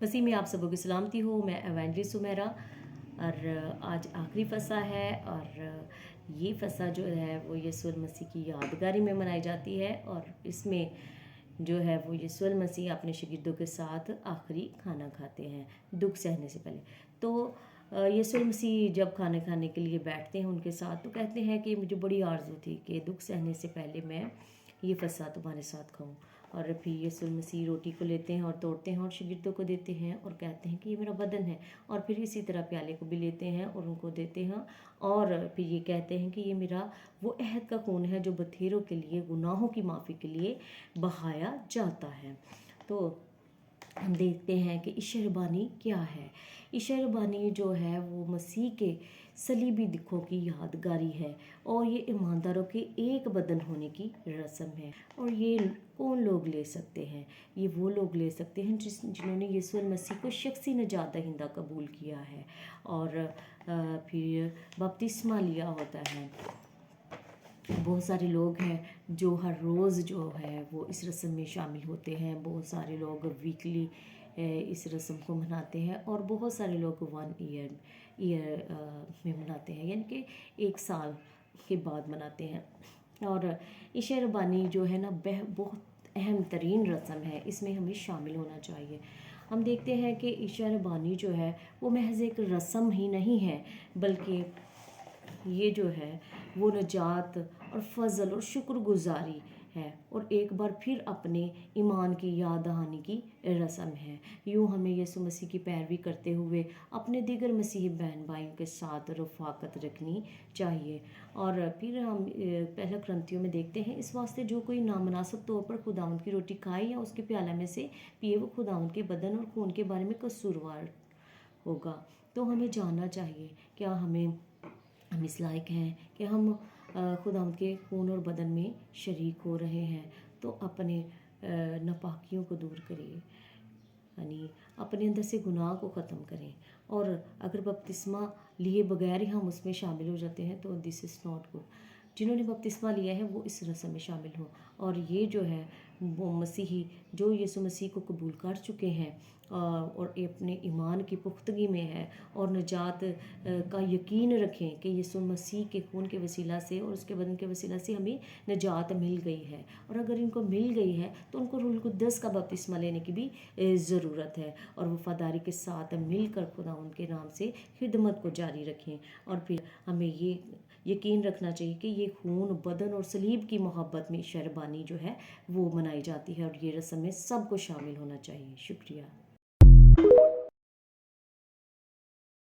मसीह में आप सबों की सलामती हो। मैं एवेंजलिस्ट सुमेरा और आज आखिरी फ़सा है और ये फ़सा जो है वो यीशु मसीह की यादगारी में मनाई जाती है और इसमें जो है वो यीशु मसीह अपने शागिर्दों के साथ आखिरी खाना खाते हैं दुख सहने से पहले। तो यीशु मसीह जब खाना खाने के लिए बैठते हैं उनके साथ तो कहते हैं कि मुझे बड़ी आरज़ू थी कि दुख सहने से पहले मैं ये फ़सा तुम्हारे साथ खाऊं। और फिर यीशु मसीह रोटी को लेते हैं और तोड़ते हैं और शागिर्दों को देते हैं और कहते हैं कि ये मेरा बदन है। और फिर इसी तरह प्याले को भी लेते हैं और उनको देते हैं और फिर ये कहते हैं कि ये मेरा वो अहद का खून है जो बथेरों के लिए, गुनाहों की माफ़ी के लिए बहाया जाता है। तो हम देखते हैं कि इशरबानी क्या है। इशरबानी जो है वो मसीह के सलीबी दुखों की यादगारी है और ये ईमानदारों के एक बदन होने की रस्म है। और ये कौन लोग ले सकते हैं? ये वो लोग ले सकते हैं जिन्होंने यीशु मसीह को शख्सी निजात दहिंदा कबूल किया है और फिर बपतिस्मा लिया होता है। बहुत सारे लोग हैं जो हर रोज़ जो है वो इस रस्म में शामिल होते हैं। बहुत सारे लोग वीकली इस रस्म को मनाते हैं और बहुत सारे लोग 1 ईयर में मनाते हैं, यानी कि 1 साल के बाद मनाते हैं। और इशरबानी जो है ना बहुत अहम तरीन रस्म है, इसमें हमें शामिल होना चाहिए। हम देखते हैं कि इशरबानी जो है वो महज एक रस्म ही नहीं है, बल्कि ये जो है वो नजात और फजल और शुक्रगुजारी है और एक बार फिर अपने ईमान की याद दहानी की रस्म है। यूँ हमें यीशु मसीह की पैरवी करते हुए अपने दीगर मसीही बहन भाइयों के साथ रफ़ाकत रखनी चाहिए। और फिर हम पहला क्रंथियों में देखते हैं, इस वास्ते जो कोई नामनासब तौर पर खुदावंद की रोटी खाए या उसके प्याला में से पिए वो खुदावंद के बदन और खून के बारे में कसूरवार होगा। तो हमें जानना चाहिए क्या हम इस लायक हैं कि हम खुदावंद के खून और बदन में शरीक हो रहे हैं। तो अपने नापाकियों को दूर करिए, यानी अपने अंदर से गुनाह को ख़त्म करें। और अगर बपतिस्मा लिए बगैर ही हम उसमें शामिल हो जाते हैं तो दिस इज़ नॉट गुड। जिन्होंने बपतिस्मा लिया है वो इस रस्म में शामिल हो और ये जो है वो मसीही जो यीशु मसीह को कबूल कर चुके हैं और अपने ईमान की पुख्तगी में है और निजात का यकीन रखें कि यीशु मसीह के खून के वसीला से और उसके बदन के वसीला से हमें निजात मिल गई है। और अगर इनको मिल गई है तो उनको रूह कुद्दस का बपतिस्मा लेने की भी ज़रूरत है और वफादारी के साथ मिलकर खुदा उनके नाम से खिदमत को जारी रखें। और फिर हमें ये यकीन रखना चाहिए कि ये खून, बदन और सलीब की मोहब्बत में शरबानी जो है वो मनाई जाती है और ये रस्म में सबको शामिल होना चाहिए। शुक्रिया।